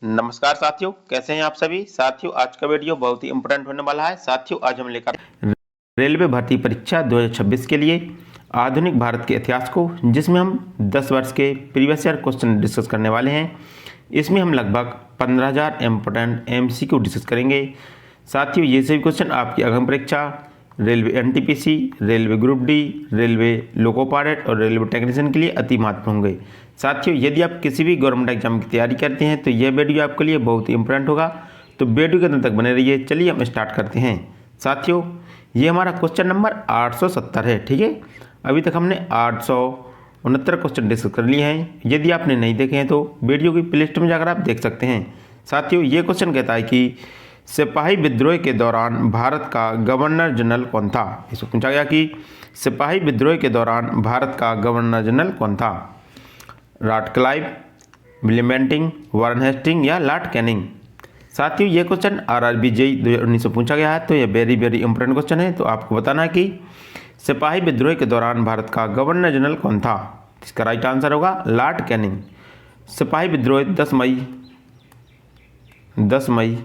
नमस्कार साथियों, कैसे हैं आप सभी साथियों। आज का वीडियो बहुत ही इंपोर्टेंट होने वाला है साथियों। आज हम लेकर रेलवे भर्ती परीक्षा 2026 के लिए आधुनिक भारत के इतिहास को, जिसमें हम 10 वर्ष के प्रीवियस ईयर क्वेश्चन डिस्कस करने वाले हैं। इसमें हम लगभग 15,000 इम्पोर्टेंट MCQ डिस्कस करेंगे साथियों। ये सभी क्वेश्चन आपकी अगम परीक्षा railway NTPC, railway group D, railway loco pilot और रेलवे टेक्नीशियन के लिए अति महत्वपूर्ण होंगे साथियों। यदि आप किसी भी गवर्नमेंट एग्जाम की तैयारी करते हैं तो यह वीडियो आपके लिए बहुत ही इंपॉर्टेंट होगा, तो वीडियो के अंत तक बने रहिए। चलिए हम स्टार्ट करते हैं साथियों। ये हमारा क्वेश्चन नंबर 870 है, ठीक है। अभी तक हमने 869 क्वेश्चन डिस्कस कर लिए हैं। यदि आपने नहीं देखे हैं तो वीडियो की प्लेलिस्ट में जाकर आप देख सकते हैं साथियों। ये क्वेश्चन कहता है कि सिपाही विद्रोह के दौरान भारत का गवर्नर जनरल कौन था। इसको पूछा गया कि सिपाही विद्रोह के दौरान भारत का गवर्नर जनरल कौन था। Lord Clive, William Bentinck, Warren Hastings या लॉर्ड कैनिंग। साथियों ये क्वेश्चन RRB JEE 2019 से पूछा गया है, तो ये वेरी इंपॉर्टेंट क्वेश्चन है। तो आपको बताना है कि सिपाही विद्रोह के दौरान भारत का गवर्नर जनरल कौन था। इसका राइट आंसर होगा लॉर्ड कैनिंग। सिपाही विद्रोह 10 मई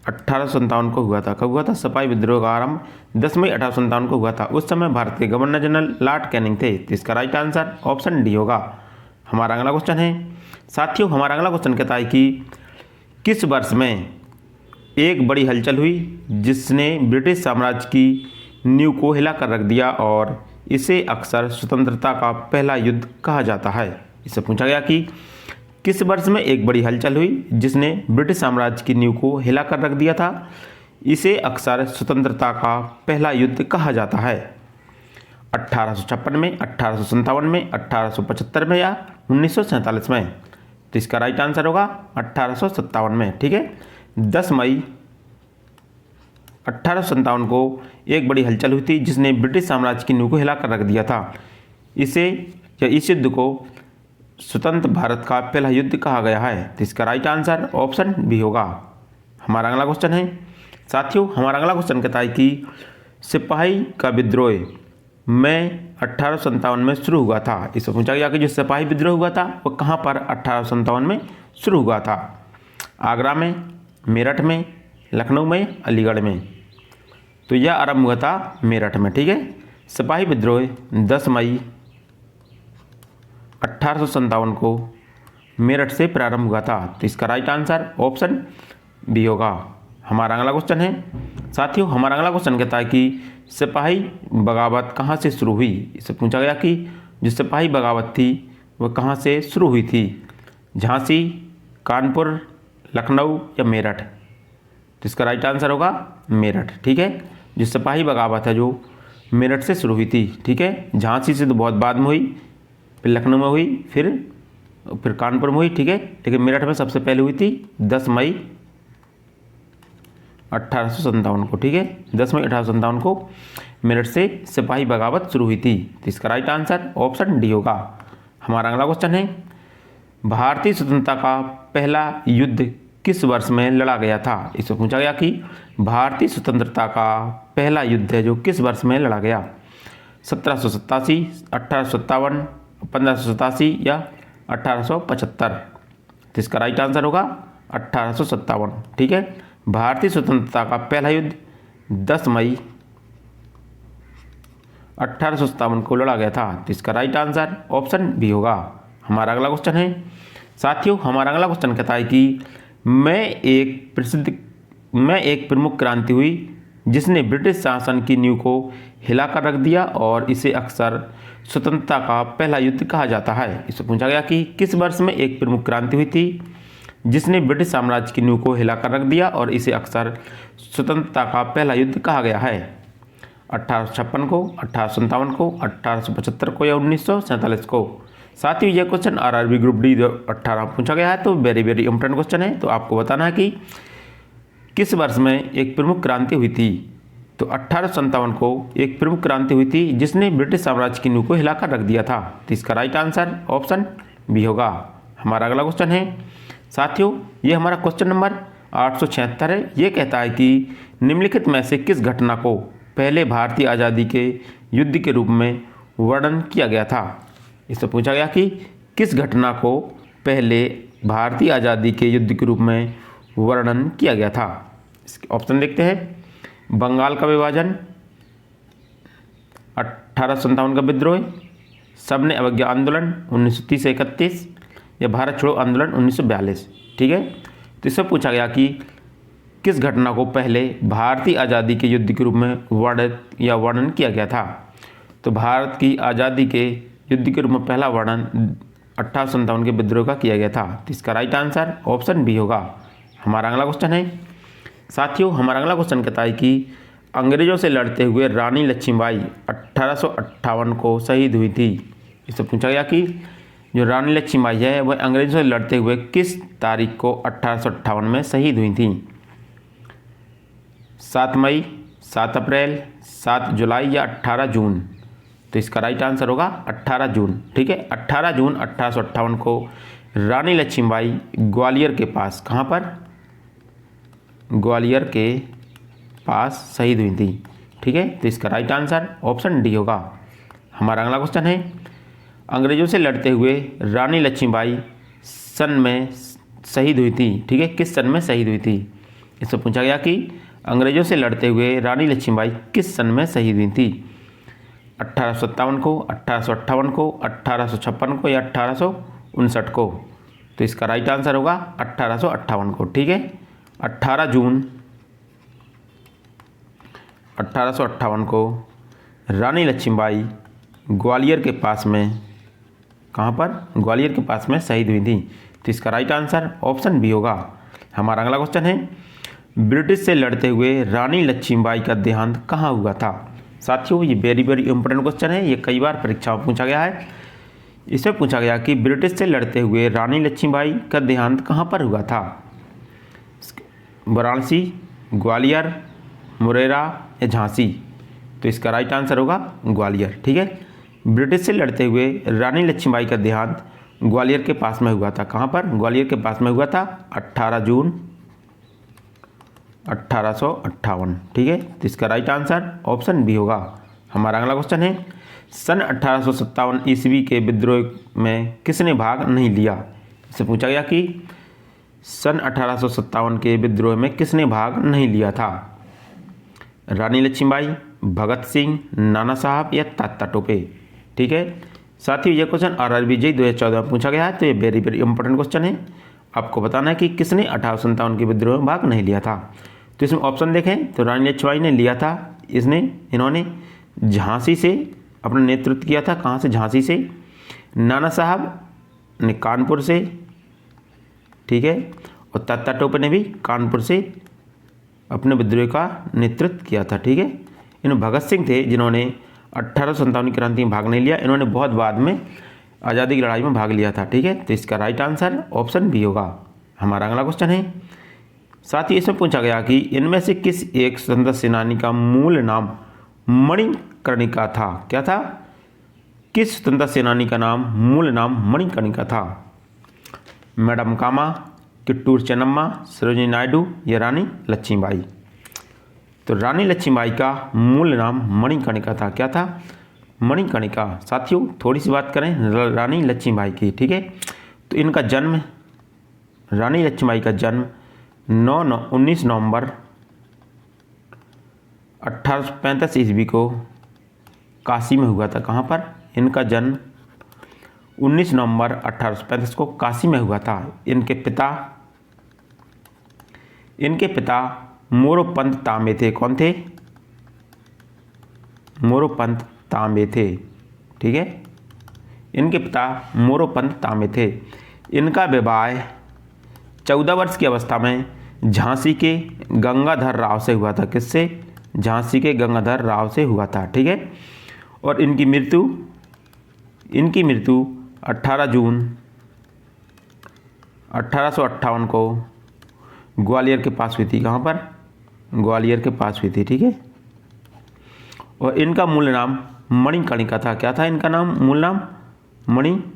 1857 को हुआ था। कब हुआ था? सिपाही विद्रोह का आरंभ 10 मई 1857 को हुआ था। उस समय भारत के गवर्नर जनरल लॉर्ड कैनिंग थे। तो इसका राइट आंसर ऑप्शन डी होगा। हमारा अगला क्वेश्चन है साथियों, हमारा अगला क्वेश्चन कहता है कि किस वर्ष में एक बड़ी हलचल हुई जिसने ब्रिटिश साम्राज्य की नींव को हिला कर रख दिया और इसे अक्सर स्वतंत्रता का पहला युद्ध कहा जाता है। इससे पूछा गया कि किस वर्ष में एक बड़ी हलचल हुई जिसने ब्रिटिश साम्राज्य की नींव को हिला कर रख दिया था, इसे अक्सर स्वतंत्रता का पहला युद्ध कहा जाता है। 1856 में, 1857 में, 1875 में या 1947 में। तो इसका राइट आंसर होगा 1857 में, ठीक है। 10 मई 1857 को एक बड़ी हलचल हुई थी जिसने ब्रिटिश साम्राज्य की नींव को हिलाकर रख दिया था। इस युद्ध को स्वतंत्र भारत का पहला युद्ध कहा गया है। तो इसका राइट आंसर ऑप्शन बी होगा। हमारा अगला क्वेश्चन है साथियों, हमारा अगला क्वेश्चन कहता है कि सिपाही का विद्रोह में 1857 में शुरू हुआ था। इससे पूछा गया कि जो सिपाही विद्रोह हुआ था वो कहाँ पर 1857 में शुरू हुआ था। आगरा में, मेरठ में, लखनऊ में, अलीगढ़ में। तो यह आरंभ हुआ था मेरठ में, ठीक है। सिपाही विद्रोह 10 मई 1857 को मेरठ से प्रारंभ हुआ था। तो इसका राइट आंसर ऑप्शन बी होगा। हमारा अगला क्वेश्चन है साथियों, हमारा अगला क्वेश्चन कहता है कि सिपाही बगावत कहाँ से शुरू हुई। इससे पूछा गया कि जो सिपाही बगावत थी वह कहाँ से शुरू हुई थी। झांसी, कानपुर, लखनऊ या मेरठ। तो इसका राइट आंसर होगा मेरठ, ठीक है। जो सिपाही बगावत है जो मेरठ से शुरू हुई थी, ठीक है। झांसी से तो बहुत बाद में हुई, फिर लखनऊ में हुई, फिर कानपुर में हुई, ठीक है। लेकिन मेरठ में सबसे पहले हुई थी 10 मई 1857 को, ठीक है। 10 मई 1857 को मेरठ से सिपाही बगावत शुरू हुई थी। तो इसका राइट आंसर ऑप्शन डी होगा। हमारा अगला क्वेश्चन है भारतीय स्वतंत्रता का पहला युद्ध किस वर्ष में लड़ा गया था। इससे पूछा गया कि भारतीय स्वतंत्रता का पहला युद्ध है जो किस वर्ष में लड़ा गया। 1787, 1857, 1587 या 1875। तो इसका राइट आंसर होगा 1857, ठीक है। भारतीय स्वतंत्रता का पहला युद्ध 10 मई 1857 को लड़ा गया था। तो इसका राइट आंसर ऑप्शन बी होगा। हमारा अगला क्वेश्चन है साथियों, हमारा अगला क्वेश्चन कहता है कि मैं एक प्रमुख क्रांति हुई जिसने ब्रिटिश शासन की नींव को हिलाकर रख दिया और इसे अक्सर स्वतंत्रता का पहला युद्ध कहा जाता है। इससे पूछा गया कि किस वर्ष में एक प्रमुख क्रांति हुई थी जिसने ब्रिटिश साम्राज्य की नींव को हिलाकर रख दिया और इसे अक्सर स्वतंत्रता का पहला युद्ध कहा गया है। 1856 को, 1857 को, 1875 को या 1947 को। साथियों ये क्वेश्चन RRB ग्रुप D 18 पूछा गया है, तो वेरी इंपॉर्टेंट क्वेश्चन है। तो आपको बताना है कि किस वर्ष में एक प्रमुख क्रांति हुई थी। तो 1857 को एक प्रमुख क्रांति हुई थी जिसने ब्रिटिश साम्राज्य की नींव को हिलाकर रख दिया था। तो इसका राइट आंसर ऑप्शन बी होगा। हमारा अगला क्वेश्चन है साथियों, ये हमारा क्वेश्चन नंबर 876 है। ये कहता है कि निम्नलिखित में से किस घटना को पहले भारतीय आज़ादी के युद्ध के रूप में वर्णन किया गया था। इससे पूछा गया कि किस घटना को पहले भारतीय आज़ादी के युद्ध के रूप में वर्णन किया गया था? इसके ऑप्शन देखते हैं। बंगाल का विभाजन, 1857 का विद्रोह, सबने अवज्ञा आंदोलन 1930 से 31, या भारत छोड़ो आंदोलन 1942। ठीक है, तो इससे पूछा गया कि किस घटना को पहले भारतीय आज़ादी के युद्ध के रूप में वर्णन किया गया था? तो भारत की आज़ादी के युद्ध के रूप में पहला वर्णन 1857 के विद्रोह का किया गया था। तो इसका राइट आंसर ऑप्शन बी होगा। हमारा अगला क्वेश्चन है साथियों, हमारा अगला क्वेश्चन कहता है कि अंग्रेजों से लड़ते हुए रानी लक्ष्मीबाई 1858 को शहीद हुई थी। इससे पूछा गया कि जो रानी लक्ष्मीबाई है वह अंग्रेजों से लड़ते हुए किस तारीख को 1858 में शहीद हुई थी? 7 मई, 7 अप्रैल, 7 जुलाई या 18 जून? तो इसका राइट आंसर होगा 18 जून। ठीक है, 18 जून 1858 को रानी लक्ष्मीबाई ग्वालियर के पास, कहाँ पर? ग्वालियर के पास शहीद हुई थी। ठीक है, तो इसका राइट आंसर ऑप्शन डी होगा। हमारा अगला क्वेश्चन है अंग्रेजों से लड़ते हुए रानी लक्ष्मीबाई सन में शहीद हुई थी। ठीक है, किस सन में शहीद हुई थी? इससे पूछा गया कि अंग्रेजों से लड़ते हुए रानी लक्ष्मीबाई किस सन में शहीद हुई थी? 1857 को, 1858 को, 1856 को या 1859 को? तो इसका राइट आंसर होगा 1858 को। ठीक है, 18 जून 1858 को रानी लक्ष्मीबाई ग्वालियर के पास में, कहाँ पर? ग्वालियर के पास में शहीद हुई थी। तो इसका राइट आंसर ऑप्शन बी होगा। हमारा अगला क्वेश्चन है ब्रिटिश से लड़ते हुए रानी लक्ष्मीबाई का देहांत कहाँ हुआ था? साथियों, ये वेरी इंपॉर्टेंट क्वेश्चन है, ये कई बार परीक्षाओं में पूछा गया है। इसमें पूछा गया कि ब्रिटिश से लड़ते हुए रानी लक्ष्मीबाई का देहांत कहाँ पर हुआ था? वाराणसी, ग्वालियर, मुरैना या झांसी? तो इसका राइट आंसर होगा ग्वालियर। ठीक है, ब्रिटिश से लड़ते हुए रानी लक्ष्मीबाई का देहांत ग्वालियर के पास में हुआ था। कहाँ पर? ग्वालियर के पास में हुआ था 18 जून 1858। ठीक है, तो इसका राइट आंसर ऑप्शन बी होगा। हमारा अगला क्वेश्चन है सन 1857 ईस्वी के विद्रोह में किसने भाग नहीं लिया? इससे पूछा गया कि सन 1857 के विद्रोह में किसने भाग नहीं लिया था? रानी लक्ष्मीबाई, भगत सिंह, नाना साहब या तात्या टोपे? ठीक है साथियों, यह क्वेश्चन RRB JEE 2014 में पूछा गया है, तो ये वेरी इंपॉर्टेंट क्वेश्चन है। आपको बताना है कि किसने 1857 के विद्रोह में भाग नहीं लिया था। तो इसमें ऑप्शन देखें तो रानी लक्ष्मीबाई ने लिया था, इन्होंने झांसी से अपना नेतृत्व किया था। कहाँ से? झांसी से। नाना साहब ने कानपुर से, ठीक है, और तात्या टोपे ने भी कानपुर से अपने विद्रोह का नेतृत्व किया था। ठीक है, इन्हें भगत सिंह थे जिन्होंने 1857 की क्रांति में भाग नहीं लिया, इन्होंने बहुत बाद में आज़ादी की लड़ाई में भाग लिया था। ठीक है, तो इसका राइट आंसर ऑप्शन बी होगा। हमारा अगला क्वेश्चन है साथ ही इसमें पूछा गया कि इनमें से किस एक स्वतंत्रता सेनानी का मूल नाम मणिकर्णिका था? क्या था? किस स्वतंत्रता सेनानी का मूल नाम मणिकर्णिका था? मैडम कामा, किट्टूर चेन्नम्मा, सरोजिनी नायडू या रानी लक्ष्मीबाई? तो रानी लक्ष्मीबाई का मूल नाम मणिकर्णिका था। क्या था? मणिकर्णिका। साथियों, थोड़ी सी बात करें रानी लक्ष्मीबाई की। ठीक है, तो इनका जन्म, रानी लक्ष्मीबाई का जन्म 19 नवंबर 1835 ईस्वी को काशी में हुआ था। कहाँ पर? इनका जन्म 19 नवंबर 1835 को काशी में हुआ था। इनके पिता मोरोपंत तांबे थे। कौन थे? मोरोपंत तांबे थे। ठीक है, इनके पिता मोरोपंत तांबे थे। इनका विवाह 14 वर्ष की अवस्था में झांसी के गंगाधर राव से हुआ था। किससे? झांसी के गंगाधर राव से हुआ था। ठीक है, और इनकी मृत्यु 18 जून 1858 को ग्वालियर के पास हुई थी। कहाँ पर? ग्वालियर के पास हुई थी। ठीक है, और इनका मूल नाम मणिकर्णिका था। क्या था इनका मूल नाम? मणिकर्णिका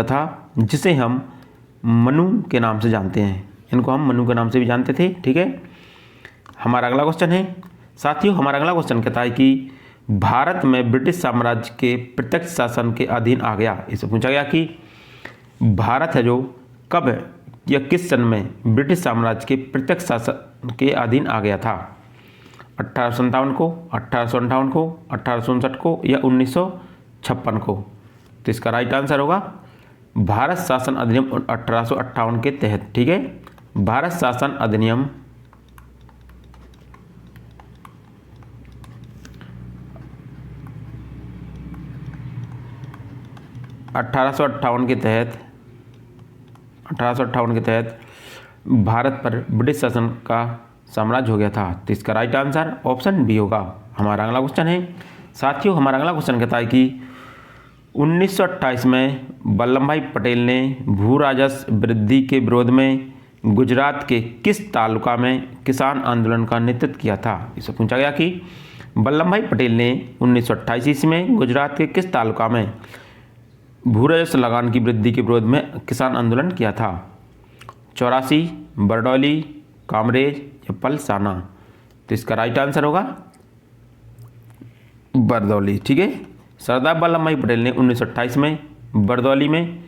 था, जिसे हम मनु के नाम से जानते हैं। इनको हम मनु के नाम से भी जानते थे। ठीक है, हमारा अगला क्वेश्चन है साथियों, हमारा अगला क्वेश्चन कहता है कि भारत में ब्रिटिश साम्राज्य के प्रत्यक्ष शासन के अधीन आ गया। इससे पूछा गया कि भारत है जो कब या किस सन में ब्रिटिश साम्राज्य के प्रत्यक्ष शासन के अधीन आ गया था? 1857 को, 1858 को, 1859 को या 1956 को? तो इसका राइट आंसर होगा भारत शासन अधिनियम 1858 के तहत। ठीक है, भारत शासन अधिनियम 1858 के तहत 1858 के तहत भारत पर ब्रिटिश शासन का साम्राज्य हो गया था। तो इसका राइट आंसर ऑप्शन बी होगा। हमारा अगला क्वेश्चन है साथियों, हमारा अगला क्वेश्चन कहता है कि 1928 में वल्लभ भाई पटेल ने भू राजस्व वृद्धि के विरोध में गुजरात के किस तालुका में किसान आंदोलन का नेतृत्व किया था? इससे पूछा गया कि वल्लभ भाई पटेल ने 1928 ईस्वी में गुजरात के किस तालुका में भू राजस्व लगान की वृद्धि के विरोध में किसान आंदोलन किया था? 84, बरडौली, कामरेज या पलसाना? तो इसका राइट आंसर होगा बरदौली। ठीक है, सरदार वल्लभ भाई पटेल ने 1928 में बरदौली में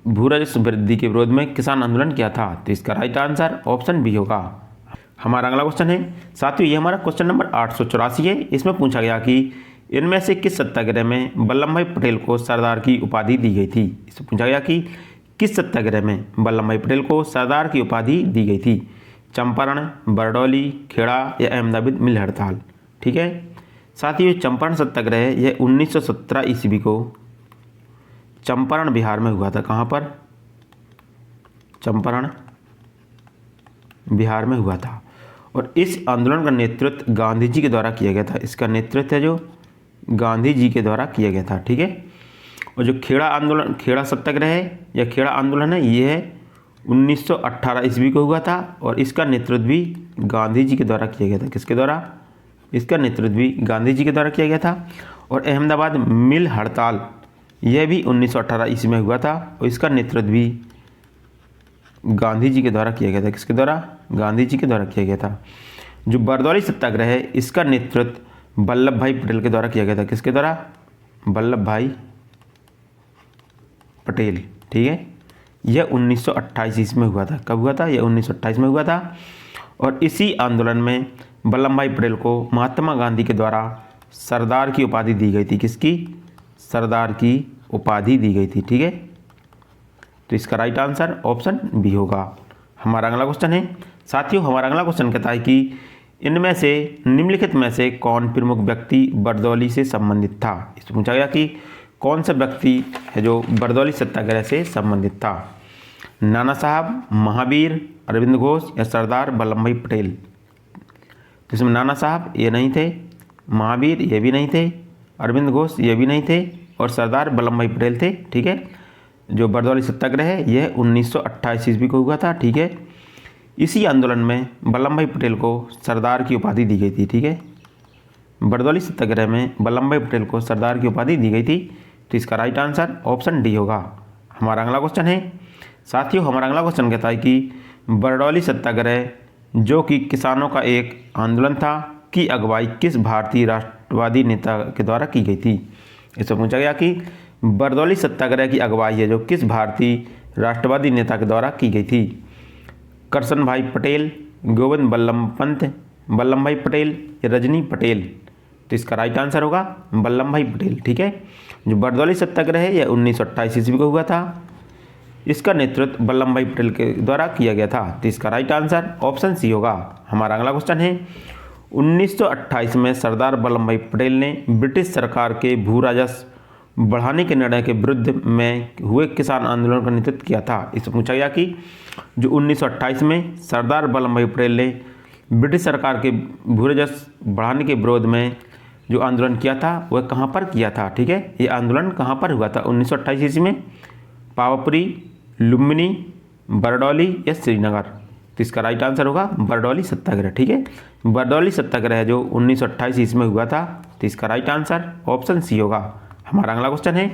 भू राजस्व वृद्धि के विरोध में किसान आंदोलन किया था। तो इसका राइट आंसर ऑप्शन बी होगा। हमारा अगला क्वेश्चन है साथियों, ये हमारा क्वेश्चन नंबर 884 है। इसमें पूछा गया कि इनमें से किस सत्याग्रह में वल्लभ भाई पटेल को सरदार की उपाधि दी गई थी? इससे पूछा गया कि किस सत्याग्रह में वल्लभ भाई पटेल को सरदार की उपाधि दी गई थी? चंपारण, बरडौली, खेड़ा या अहमदाबाद मिल हड़ताल? ठीक है साथियों, चंपारण सत्याग्रह यह 1917 ईस्वी को चंपारण बिहार में हुआ था। कहाँ पर? चंपारण बिहार में हुआ था। और इस आंदोलन का नेतृत्व गांधी जी के द्वारा किया गया था। इसका नेतृत्व है जो गांधी जी के द्वारा किया गया था। ठीक है, और जो खेड़ा आंदोलन, खेड़ा सत्याग्रह है या खेड़ा आंदोलन है, ये है 1918 ईस्वी को हुआ था और इसका नेतृत्व भी गांधी जी के द्वारा किया गया था। किसके द्वारा? इसका नेतृत्व भी गांधी जी के द्वारा किया गया था। और अहमदाबाद मिल हड़ताल यह भी 1918 ईस्वी में हुआ था और इसका नेतृत्व भी गांधी जी के द्वारा किया गया था। किसके द्वारा? गांधी जी के द्वारा किया गया था। जो बरदौली सत्याग्रह है इसका नेतृत्व वल्लभ भाई पटेल के द्वारा किया गया था। किसके द्वारा? वल्लभ भाई पटेल। ठीक है, यह 1928 ईस्वी में हुआ था। कब हुआ था? यह 1928 में हुआ था। और इसी आंदोलन में वल्लभ भाई पटेल को महात्मा गांधी के द्वारा सरदार की उपाधि दी गई थी। किसकी? सरदार की उपाधि दी गई थी। ठीक है, तो इसका राइट आंसर ऑप्शन बी होगा। हमारा अगला क्वेश्चन है साथियों, हमारा अगला क्वेश्चन कहता है कि इनमें से निम्नलिखित में से कौन प्रमुख व्यक्ति बरदौली से संबंधित था? इससे पूछा गया कि कौन सा व्यक्ति है जो बरदौली सत्याग्रह से संबंधित था? नाना साहब, महावीर, अरविंद घोष या सरदार वल्लभ भाई पटेल? तो इसमें नाना साहब ये नहीं थे, महावीर ये भी नहीं थे, अरविंद घोष ये भी नहीं थे और सरदार वल्लभ भाई पटेल थे। ठीक है, जो बरदौली सत्याग्रह है यह 1928 ईस्वी को हुआ था। ठीक है, इसी आंदोलन में वल्लभ भाई पटेल को सरदार की उपाधि दी गई थी। ठीक है, बरदौली सत्याग्रह में वल्लभ भाई पटेल को सरदार की उपाधि दी गई थी। तो इसका राइट आंसर ऑप्शन डी होगा। हमारा अगला क्वेश्चन है साथियों, हमारा अगला क्वेश्चन कहता है कि बरदौली सत्याग्रह जो कि किसानों का एक आंदोलन था की अगुवाई किस भारतीय राष्ट्रवादी नेता के द्वारा की गई थी? इससे पूछा गया कि बरदौली सत्याग्रह की अगुवाई है जो किस भारतीय राष्ट्रवादी नेता के द्वारा की गई थी? करसन भाई पटेल, गोविंद बल्लभ पंत, वल्लभ भाई पटेल या रजनी पटेल? तो इसका राइट आंसर होगा वल्लभ भाई पटेल। ठीक है, जो बरदौली सत्याग्रह है यह 1928 ईस्वी को हुआ था। इसका नेतृत्व वल्लभ भाई पटेल के द्वारा किया गया था। तो इसका राइट आंसर ऑप्शन सी होगा। हमारा अगला क्वेश्चन है 1928 में सरदार वल्लभ भाई पटेल ने ब्रिटिश सरकार के भू राजस्व बढ़ाने के निर्णय के विरुद्ध में हुए किसान आंदोलन का नेतृत्व किया था। इससे पूछा गया कि जो 1928 में सरदार वल्लभ भाई पटेल ने ब्रिटिश सरकार के भू राजस्व बढ़ाने के विरोध में जो आंदोलन किया था वह कहाँ पर किया था? ठीक है, ये आंदोलन कहाँ पर हुआ था 1928 ईस्वी में? पावापुरी, लुम्बिनी, बरडौली या श्रीनगर? तो इसका राइट आंसर होगा बरडौली सत्याग्रह। ठीक है, बरडौली सत्याग्रह जो 1928 ईस्वी में हुआ था। तो इसका राइट आंसर ऑप्शन सी होगा। हमारा अगला क्वेश्चन है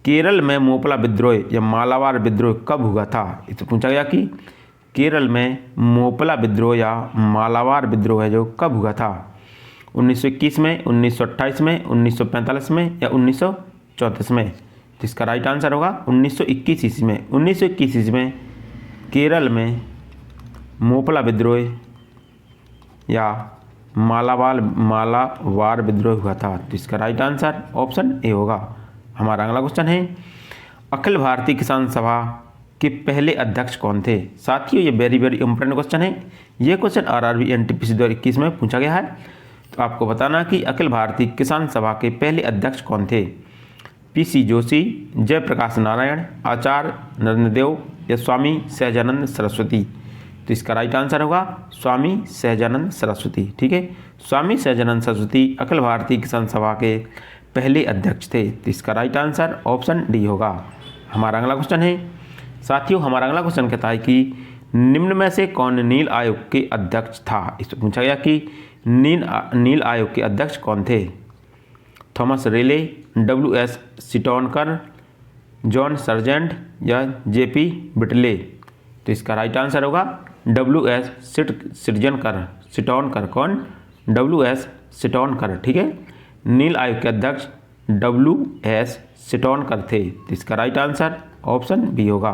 केरल में मोपला विद्रोह या मालाबार विद्रोह कब हुआ था? इससे पूछा गया कि केरल में मोपला विद्रोह या मालाबार विद्रोह है जो कब हुआ था? 1921 में, 1928 में, 1945 में या 1934 में? तो इसका राइट आंसर होगा 1921 ईस्वी में। 1921 ईस्वी में केरल में मोपला विद्रोह या मालाबार विद्रोह हुआ था। तो इसका राइट आंसर ऑप्शन ए होगा। हमारा अगला क्वेश्चन है, अखिल भारतीय किसान सभा के पहले अध्यक्ष कौन थे? साथियों ये वेरी इंपॉर्टेंट क्वेश्चन है। ये क्वेश्चन RRB NTPC 2021 में पूछा गया है। तो आपको बताना कि अखिल भारतीय किसान सभा के पहले अध्यक्ष कौन थे? PC जोशी, जयप्रकाश नारायण, आचार्य नरेंद्रदेव या स्वामी सहजानंद सरस्वती? तो इसका राइट आंसर होगा स्वामी सहजानंद सरस्वती। ठीक है, स्वामी सहजानंद सरस्वती अखिल भारतीय किसान सभा के पहले अध्यक्ष थे। तो इसका राइट आंसर ऑप्शन डी होगा। हमारा अगला क्वेश्चन है, साथियों हमारा अगला क्वेश्चन कहता है कि निम्न में से कौन नील आयोग के अध्यक्ष था? इसमें पूछा गया कि नील आयोग के अध्यक्ष कौन थे? थॉमस रेले, WS सिटोनकर, जॉन सर्जेंट या JP बिटले? तो इसका राइट आंसर होगा WS सिटोनकर। कौन? WS सिटोनकर। ठीक है, नील आयोग के अध्यक्ष WS सिटोनकर थे। तो इसका राइट आंसर ऑप्शन बी होगा।